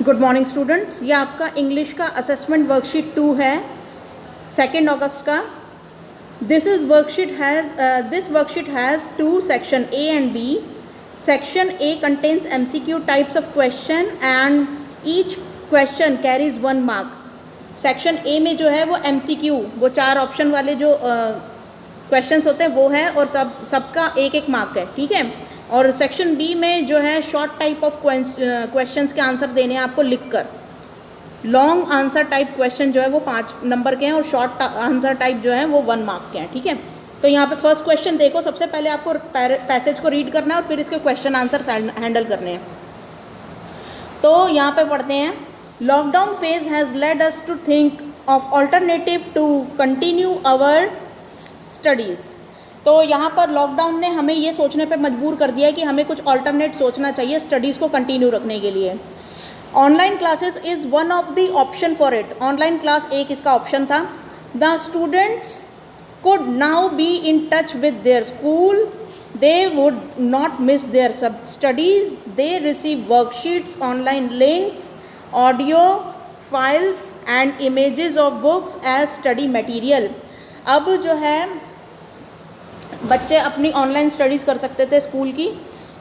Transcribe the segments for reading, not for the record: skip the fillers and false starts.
Good morning students, ये आपका English का असेसमेंट वर्कशीट 2 है 2 अगस्त का। This worksheet has 2 section A and B. Section A contains MCQ types of question and each question carries 1 mark. Section A में जो है वो MCQ, वो 4 ऑप्शन वाले जो क्वेश्चंस होते हैं वो है और सबका एक मार्क है, ठीक है। और सेक्शन बी में जो है शॉर्ट टाइप ऑफ क्वेश्चंस के आंसर देने हैं आपको लिखकर। लॉन्ग आंसर टाइप क्वेश्चन जो है वो 5 नंबर के हैं और शॉर्ट आंसर टाइप जो है वो 1 मार्क के हैं, ठीक है। तो यहाँ पे फर्स्ट क्वेश्चन देखो, सबसे पहले आपको पैसेज को रीड करना है और फिर इसके क्वेश्चन आंसर हैंडल करने हैं। तो यहाँ पे पढ़ते हैं, lockdown phase has led us to think of alternative to continue our studies. तो यहाँ पर लॉकडाउन ने हमें ये सोचने पे मजबूर कर दिया है कि हमें कुछ ऑल्टरनेट सोचना चाहिए स्टडीज़ को कंटिन्यू रखने के लिए। Online classes is one of the option for it. Online class एक इसका ऑप्शन था। The students could now be in touch with their school, they would not miss their sub studies, they receive worksheets, online links, audio files and images of books as study material. अब जो है बच्चे अपनी online studies कर सकते थे school की,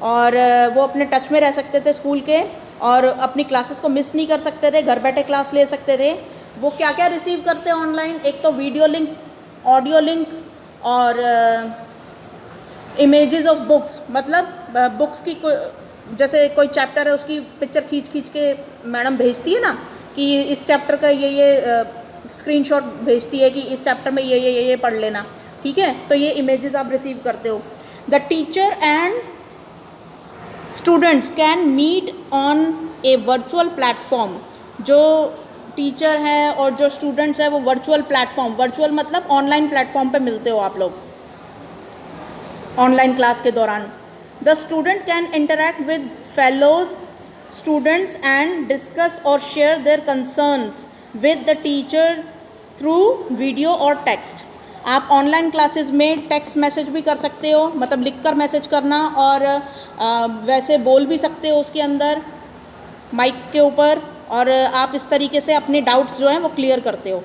और वो अपने टच में रह सकते थे स्कूल के, और अपनी क्लासेस को मिस नहीं कर सकते थे, घर बैठे क्लास ले सकते थे। वो क्या क्या रिसीव करते हैं ऑनलाइन, एक तो वीडियो लिंक, ऑडियो लिंक और इमेजेस ऑफ बुक्स। मतलब बुक्स की जैसे कोई चैप्टर है उसकी पिक्चर खींच के मैडम भेजती है ना कि इस चैप्टर का ये स्क्रीनशॉट भेजती है कि इस चैप्टर में ये पढ़ लेना, ठीक है। तो ये इमेजेस आप रिसीव करते हो। The teacher and students can meet on a virtual platform. जो टीचर है और जो स्टूडेंट्स है वो वर्चुअल प्लेटफॉर्म, वर्चुअल मतलब ऑनलाइन प्लेटफॉर्म पे मिलते हो आप लोग ऑनलाइन क्लास के दौरान। The student can interact with fellows students and discuss और share their concerns with the teacher through video और टेक्स्ट। आप ऑनलाइन क्लासेस में टेक्स्ट मैसेज भी कर सकते हो, मतलब लिखकर मैसेज करना, और वैसे बोल भी सकते हो उसके अंदर माइक के ऊपर, और आप इस तरीके से अपने डाउट्स जो हैं वो क्लियर करते हो।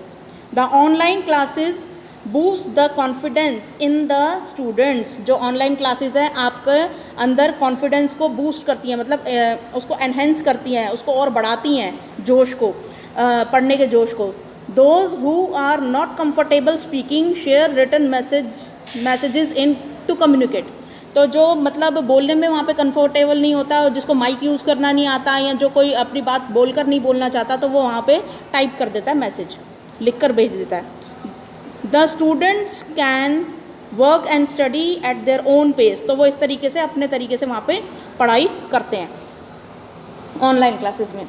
The online classes boost the confidence in the students. जो ऑनलाइन क्लासेस हैं आपके अंदर कॉन्फिडेंस को बूस्ट करती हैं, मतलब उसको एनहेंस करती हैं, उसको और बढ़ाती हैं जोश को, पढ़ने के जोश को। Those who are not comfortable speaking share written messages in to communicate। तो जो मतलब बोलने में वहाँ पे कंफर्टेबल नहीं होता, जिसको माइक यूज़ करना नहीं आता, या जो कोई अपनी बात बोलकर नहीं बोलना चाहता, तो वो वहाँ पे टाइप कर देता है, मैसेज लिख कर भेज देता है। The students can work and study at their own pace. तो वो इस तरीके से अपने तरीके से वहाँ पे पढ़ाई करते हैं ऑनलाइन क्लासेस में।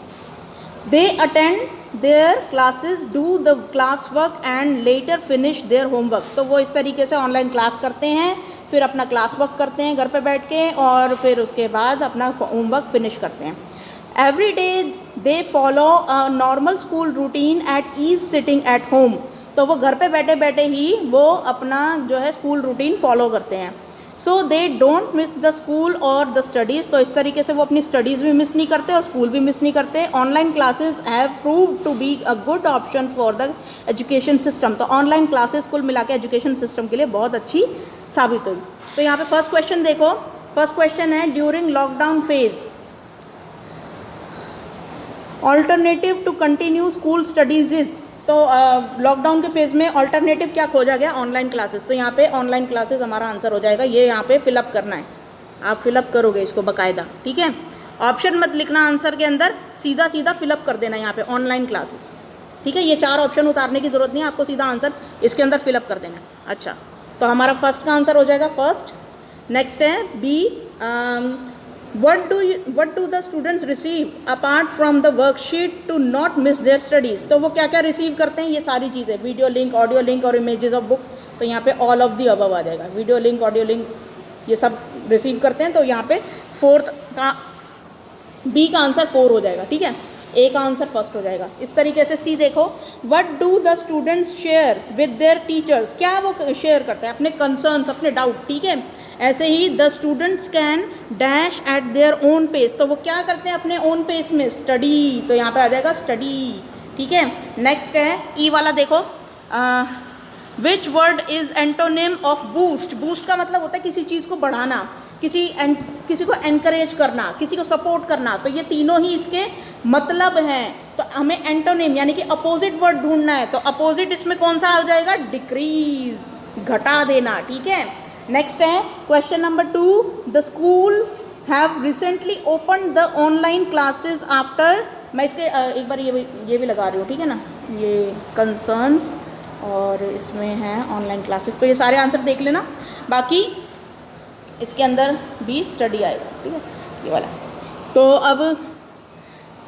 They attend their classes, do the class work and later finish their homework। तो वो इस तरीके से ऑनलाइन क्लास करते हैं, फिर अपना क्लास वर्क करते हैं घर पे बैठ के, और फिर उसके बाद अपना होमवर्क फिनिश करते हैं। Every day they follow a normal school routine at ease sitting at home। तो वो घर पे बैठे बैठे ही वो अपना जो है स्कूल रूटीन फॉलो करते हैं। So they don't miss the school और द स्टडीज़। तो इस तरीके से वो अपनी स्टडीज़ भी मिस नहीं करते और स्कूल भी मिस नहीं करते। Online classes have proved to be a good option for the education system. तो ऑनलाइन क्लासेस कुल मिला के एजुकेशन सिस्टम के लिए बहुत अच्छी साबित हुई। तो यहाँ पे फर्स्ट क्वेश्चन देखो, फर्स्ट क्वेश्चन है during lockdown phase alternative to continue school studies is. तो लॉकडाउन के फेज़ में अल्टरनेटिव क्या खोजा गया, ऑनलाइन क्लासेस। तो यहाँ पे ऑनलाइन क्लासेस हमारा आंसर हो जाएगा। ये यहाँ पे फिलअप करना है, आप फिलअप करोगे इसको बाकायदा, ठीक है। ऑप्शन मत लिखना आंसर के अंदर, सीधा सीधा फिलअप कर देना यहाँ पे ऑनलाइन क्लासेस, ठीक है। ये 4 ऑप्शन उतारने की ज़रूरत नहीं है, आपको सीधा आंसर इसके अंदर फिलअप कर देना। अच्छा, तो हमारा फर्स्ट का आंसर हो जाएगा फर्स्ट। नेक्स्ट है B, what do the students receive apart from the worksheet to not miss their studies। तो वो क्या क्या रिसीव करते हैं, ये सारी चीज़ें, वीडियो लिंक, ऑडियो लिंक और इमेजेस ऑफ बुक्स। तो यहाँ पे ऑल ऑफ दी अबव आ जाएगा, वीडियो लिंक, ऑडियो लिंक, ये सब रिसीव करते हैं। तो यहाँ पे फोर्थ का, बी का आंसर 4 हो जाएगा, ठीक है। ए का आंसर फर्स्ट हो जाएगा। इस तरीके से सी देखो, what do the students share with their teachers. क्या वो शेयर करते हैं, अपने कंसर्न्स, अपने डाउट, ठीक है। ऐसे ही the students can dash at their own pace, तो वो क्या करते हैं अपने ओन पेस में, स्टडी, तो यहाँ पे आ जाएगा स्टडी, ठीक है। नेक्स्ट है ई वाला, देखो which word is antonym of boost. Boost का मतलब होता है किसी चीज़ को बढ़ाना, किसी को एनकरेज करना, किसी को सपोर्ट करना, तो ये तीनों ही इसके मतलब हैं। तो हमें एंटोनिम यानी कि अपोजिट वर्ड ढूंढना है, तो अपोजिट इसमें कौन सा आ जाएगा, डिक्रीज, घटा देना, ठीक है। नेक्स्ट है question number 2, the schools have recently open the online classes after, मैं इसके एक बार ये भी लगा रही हूँ, ठीक है ना, ये कंसर्न्स और इसमें है ऑनलाइन क्लासेस, तो ये सारे आंसर देख लेना, बाकी इसके अंदर भी स्टडी आएगा, ठीक है, ये वाला। तो अब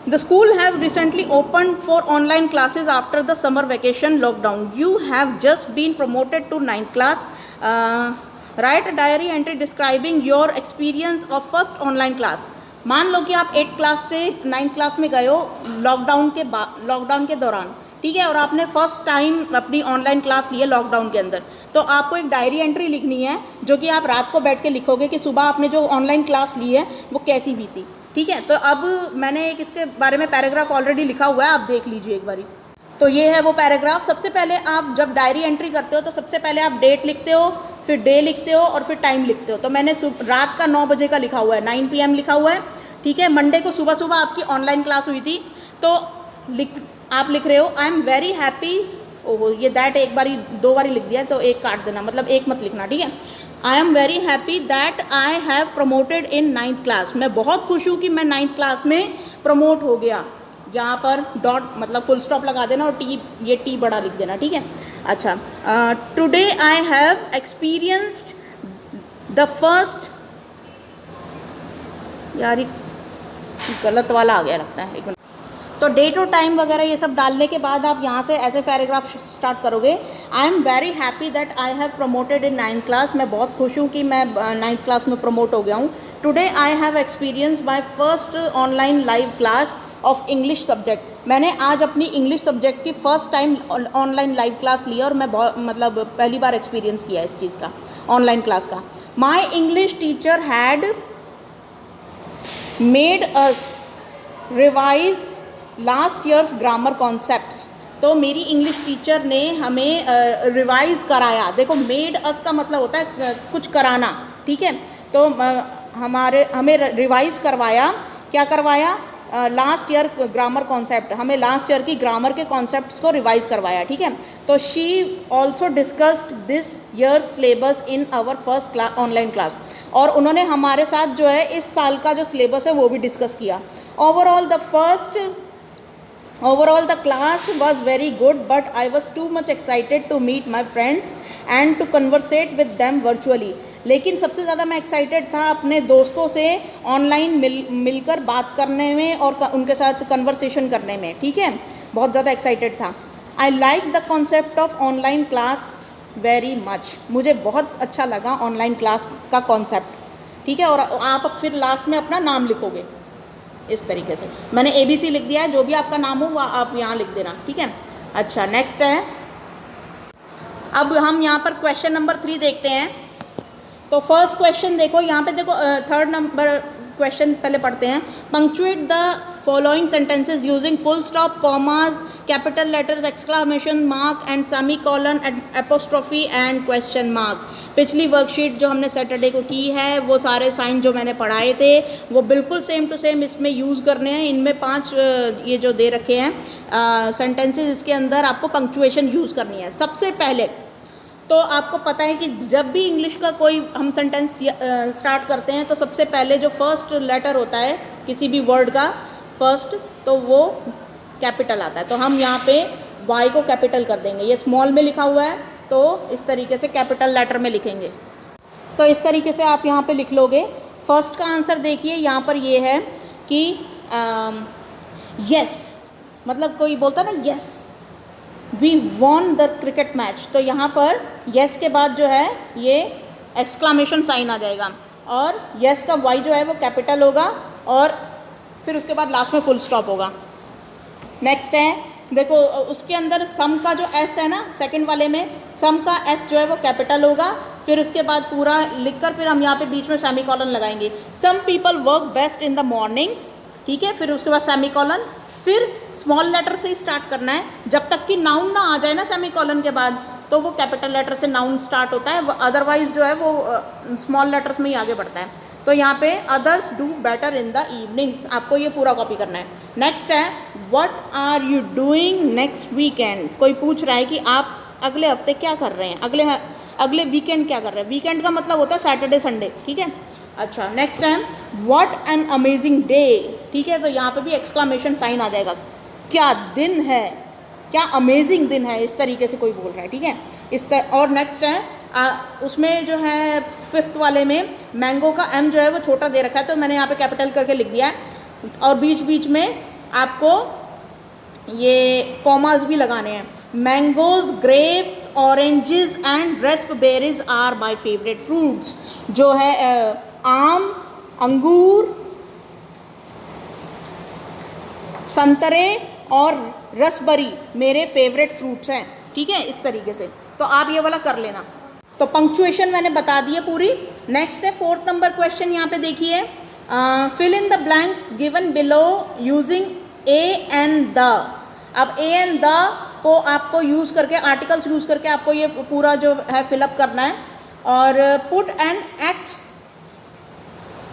the school have recently open for online classes after the summer vacation lockdown, you have just been promoted to 9th class, write diary entry describing your experience of first online class. मान लो कि आप 8th class से 9th class में गए हो lockdown के दौरान, ठीक है, और आपने फर्स्ट टाइम अपनी ऑनलाइन क्लास ली है लॉकडाउन के अंदर, तो आपको एक डायरी एंट्री लिखनी है जो कि आप रात को बैठ के लिखोगे कि सुबह आपने जो ऑनलाइन क्लास ली है वो कैसी बीती, ठीक है। तो अब मैंने एक इसके बारे में पैराग्राफ ऑलरेडी लिखा हुआ है, आप देख लीजिए एक बारी। तो ये है वो पैराग्राफ। सबसे पहले आप जब डायरी एंट्री करते हो तो सबसे पहले आप डेट लिखते हो, फिर डे लिखते हो और फिर टाइम लिखते हो। तो मैंने रात का 9 बजे का लिखा हुआ है, 9 PM लिखा हुआ है, ठीक है। मंडे को सुबह सुबह आपकी ऑनलाइन क्लास हुई थी, तो आप लिख रहे हो आई एम वेरी हैप्पी, ओहो ये दैट एक बारी 2 बारी लिख दिया, तो एक काट देना, मतलब एक मत लिखना, ठीक है। I am very happy that I have promoted in 9th class, मैं बहुत खुश हूँ कि मैं 9th क्लास में प्रमोट हो गया। यहाँ पर डॉट मतलब फुल स्टॉप लगा देना और ये टी बड़ा लिख देना, ठीक है। अच्छा, today I have experienced the first, यार गलत वाला आ गया लगता है, एक मिनट। तो डेट और टाइम वगैरह ये सब डालने के बाद आप यहाँ से ऐसे पैराग्राफ स्टार्ट करोगे, I am very happy that I have promoted in 9th class, मैं बहुत खुश हूँ कि मैं 9th क्लास में प्रमोट हो गया हूँ। Today I have experience my first online live class of English subject, मैंने आज अपनी इंग्लिश सब्जेक्ट की first time online live class ली और मैं बहुत मतलब पहली बार एक्सपीरियंस किया इस चीज़ का, ऑनलाइन क्लास का। My English teacher had made us revise last years grammar concepts, तो मेरी इंग्लिश टीचर ने हमें रिवाइज़ कराया। देखो मेड अस का मतलब होता है कुछ कराना, ठीक है। तो हमें रिवाइज़ करवाया, क्या करवाया, लास्ट ईयर ग्रामर कॉन्सेप्ट, हमें लास्ट ईयर की ग्रामर के कॉन्सेप्ट्स को रिवाइज करवाया, ठीक है। तो she also discussed this year syllabus in our first online class, और उन्होंने हमारे साथ जो है इस साल का जो सिलेबस है वो भी डिस्कस किया। Overall, the class was very good, but I was too much excited to meet my friends and to conversate with them virtually. लेकिन सबसे ज़्यादा मैं एक्साइटेड था अपने दोस्तों से ऑनलाइन मिलकर बात करने में और उनके साथ कन्वर्सेशन करने में, ठीक है, बहुत ज़्यादा एक्साइटेड था। I like the concept of online class very much, मुझे बहुत अच्छा लगा ऑनलाइन क्लास का कॉन्सेप्ट, ठीक है। और आप फिर लास्ट में अपना नाम लिखोगे इस तरीके से, मैंने ABC लिख दिया है, जो भी आपका नाम हो वो आप यहाँ लिख देना, ठीक है। अच्छा, नेक्स्ट है, अब हम यहाँ पर क्वेश्चन नंबर 3 देखते हैं। तो फर्स्ट क्वेश्चन देखो, यहाँ पे देखो 3rd नंबर क्वेश्चन पहले पढ़ते हैं। Punctuate the following sentences using full stop, commas, capital letters, exclamation mark and semi colon, apostrophe and question mark. पिछली वर्कशीट जो हमने सैटरडे को की है वो सारे साइन जो मैंने पढ़ाए थे वो बिल्कुल सेम टू सेम इसमें यूज़ करने हैं। इनमें 5 ये जो दे रखे हैं सेंटेंसेस, इसके अंदर आपको पंक्चुएशन यूज़ करनी है। सबसे पहले तो आपको पता है कि जब भी इंग्लिश का कोई हम सेंटेंस स्टार्ट करते हैं तो सबसे पहले जो फर्स्ट लेटर होता है किसी भी वर्ड का फर्स्ट, तो वो कैपिटल आता है। तो हम यहाँ पे वाई को कैपिटल कर देंगे, ये स्मॉल में लिखा हुआ है तो इस तरीके से कैपिटल लेटर में लिखेंगे। तो इस तरीके से आप यहाँ पे लिख लोगे। फर्स्ट का आंसर देखिए, यहाँ पर ये है कि यस, मतलब कोई बोलता ना yes we won the cricket match, तो यहाँ पर यस के बाद जो है ये एक्सक्लामेशन साइन आ जाएगा और यस का वाई जो है वो कैपिटल होगा और फिर उसके बाद लास्ट में फुल स्टॉप होगा। नेक्स्ट है, देखो उसके अंदर सम का जो एस है ना, सेकंड वाले में सम का एस जो है वो कैपिटल होगा, फिर उसके बाद पूरा लिखकर फिर हम यहाँ पे बीच में सेमीकोलन लगाएंगे। Some people work best in the mornings, ठीक है, फिर उसके बाद सेमीकोलन, फिर स्मॉल लेटर से ही स्टार्ट करना है, जब तक कि नाउन ना आ जाए ना सेमीकोलन के बाद, तो वो कैपिटल लेटर से नाउन स्टार्ट होता है, अदरवाइज जो है वो स्मॉल लेटर्स में ही आगे बढ़ता है। तो यहाँ पे others do better in the evenings, आपको ये पूरा कॉपी करना है। नेक्स्ट है what are you doing next weekend, कोई पूछ रहा है कि आप अगले हफ्ते क्या कर रहे हैं, अगले वीकेंड क्या कर रहे हैं। वीकेंड का मतलब होता है सैटरडे संडे, ठीक है। अच्छा, नेक्स्ट है व्हाट एन अमेजिंग डे, ठीक है, तो यहाँ पे भी एक्सक्लामेशन साइन आ जाएगा, क्या दिन है, क्या अमेजिंग दिन है, इस तरीके से कोई बोल रहा है, ठीक है। और नेक्स्ट है उसमें जो है फिफ्थ वाले में मैंगो का एम जो है वो छोटा दे रखा है, तो मैंने यहाँ पे कैपिटल करके लिख दिया है, और बीच बीच में आपको ये कॉमास भी लगाने हैं। Mangoes, grapes, oranges and raspberries are my favourite fruits, जो है आम, अंगूर, संतरे और रसबरी मेरे फेवरेट फ्रूट्स हैं, ठीक है, इस तरीके से। तो आप ये वाला कर लेना। तो पंक्चुएशन मैंने बता दी है पूरी। नेक्स्ट है फोर्थ नंबर क्वेश्चन, यहाँ पे देखिए, fill in the blanks given below using a and the. अब ए एंड द को आपको यूज़ करके, आर्टिकल्स यूज़ करके आपको ये पूरा जो है फिलअप करना है। और put an X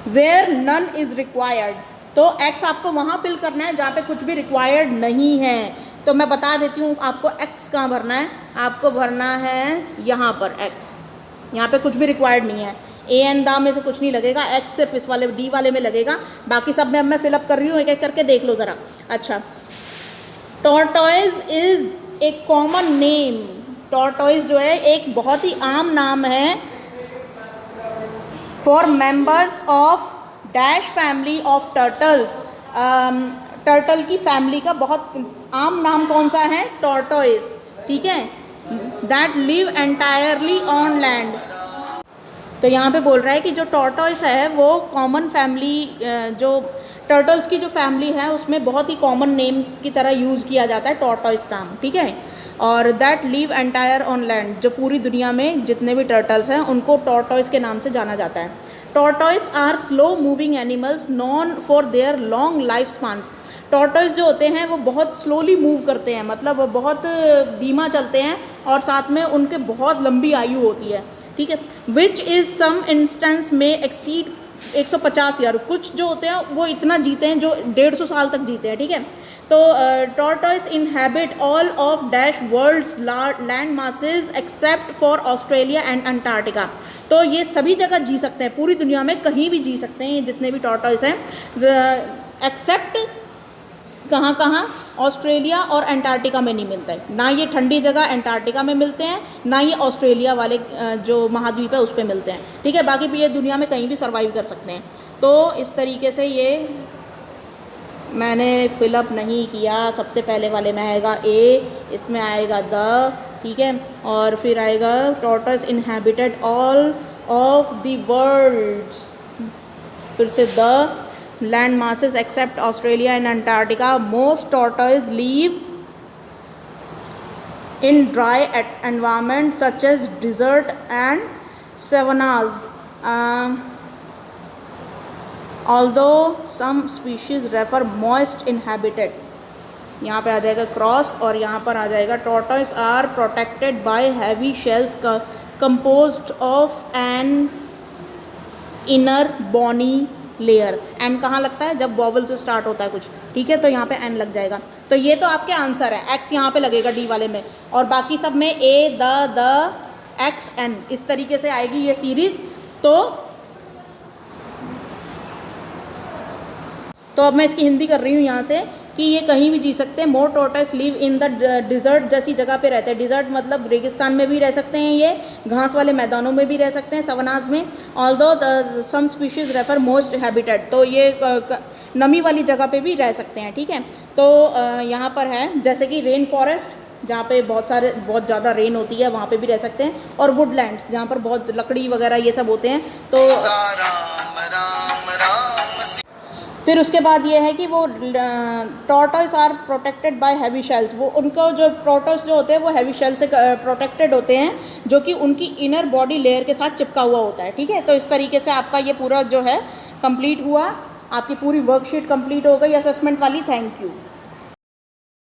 where none is required, तो एक्स आपको वहाँ फिल करना है जहाँ पे कुछ भी रिक्वायर्ड नहीं है। तो मैं बता देती हूँ आपको एक्स कहाँ भरना है, आपको भरना है यहाँ पर एक्स, यहाँ पे कुछ भी रिक्वायर्ड नहीं है। ए एंड द में से कुछ नहीं लगेगा, एक्स सिर्फ इस वाले डी वाले में लगेगा, बाकी सब में अब मैं फिलअप कर रही हूँ, एक एक करके देख लो ज़रा। अच्छा, tortoise is a common name, tortoise जो है एक बहुत ही आम नाम है for members of dash family of turtles. Turtle की फैमिली का बहुत आम नाम कौन सा है, टॉर्टोइज, ठीक है, that live entirely on land. तो यहाँ पे बोल रहा है कि जो टॉर्टोइज है वो कॉमन फैमिली, जो टर्टल्स की जो फैमिली है उसमें बहुत ही कॉमन नेम की तरह यूज़ किया जाता है टॉर्टोइज नाम, ठीक है। और that live entire on land, जो पूरी दुनिया में जितने भी टर्टल्स हैं उनको टॉर्टोइज के नाम से जाना जाता है। Tortoise are slow moving animals known for their long life spans. Tortoise जो होते हैं वो बहुत स्लोली मूव करते हैं, मतलब बहुत धीमा चलते हैं, और साथ में उनके बहुत लंबी आयु होती है, ठीक है। विच इज़ सम इंस्टेंस में एक्सीड 150 ईयर, कुछ जो होते हैं वो इतना जीते हैं जो 150 साल तक जीते हैं, ठीक है। तो tortoise inhabit all of dash world's land masses except for Australia and Antarctica. तो ये सभी जगह जी सकते हैं, पूरी दुनिया में कहीं भी जी सकते हैं ये जितने भी टॉर्टोइज हैं, एक्सेप्ट कहाँ कहाँ, ऑस्ट्रेलिया और अंटार्कटिका में नहीं मिलता है। ना ये ठंडी जगह अंटार्कटिका में मिलते हैं, ना ये ऑस्ट्रेलिया वाले जो महाद्वीप है उस पर मिलते हैं, ठीक है। बाकी भी ये दुनिया में कहीं भी सर्वाइव कर सकते हैं। तो इस तरीके से ये मैंने फिलअप नहीं किया। सबसे पहले वाले में आएगा ए, इसमें आएगा द, ठीक है, और फिर आएगा tortoise inhabited all of the world's, फिर से the land masses except Australia and Antarctica. Most tortoises live in dry environment such as desert and savannas. Although some species prefer moist inhabited. यहाँ पे आ जाएगा क्रॉस, और यहाँ पर आ जाएगा tortoises are protected by heavy shells composed of an inner bony layer. An कहाँ लगता है, जब वॉवल से स्टार्ट होता है कुछ, ठीक है, तो यहाँ पे एन लग जाएगा। तो ये तो आपके आंसर है, एक्स यहाँ पे लगेगा डी वाले में, और बाकी सब में ए, द, एक्स, एन, इस तरीके से आएगी ये सीरीज। तो अब मैं इसकी हिंदी कर रही हूँ यहाँ से कि ये कहीं भी जी सकते हैं। More tortoise live in the desert जैसी जगह पे रहते हैं। डिज़र्ट मतलब रेगिस्तान में भी रह सकते हैं, ये घास वाले मैदानों में भी रह सकते हैं, सवनाज में। ऑल्दो सम स्पीशीज़ रेफर मोस्ट हैबिटेट, तो ये नमी वाली जगह पे भी रह सकते हैं, ठीक है। तो यहाँ पर है जैसे कि रेन फॉरेस्ट, जहाँ पे बहुत ज़्यादा रेन होती है वहाँ पे भी रह सकते हैं, और वुडलैंड्स जहाँ पर बहुत लकड़ी वगैरह ये सब होते हैं। तो फिर उसके बाद ये है कि वो tortoise are protected by heavy shells, वो उनको जो टॉर्टोइस जो होते हैं वो हैवी शेल से प्रोटेक्टेड होते हैं, जो कि उनकी इनर बॉडी लेयर के साथ चिपका हुआ होता है। ठीक है, तो इस तरीके से आपका ये पूरा जो है कंप्लीट हुआ, आपकी पूरी वर्कशीट कंप्लीट हो गई असेसमेंट वाली। Thank you.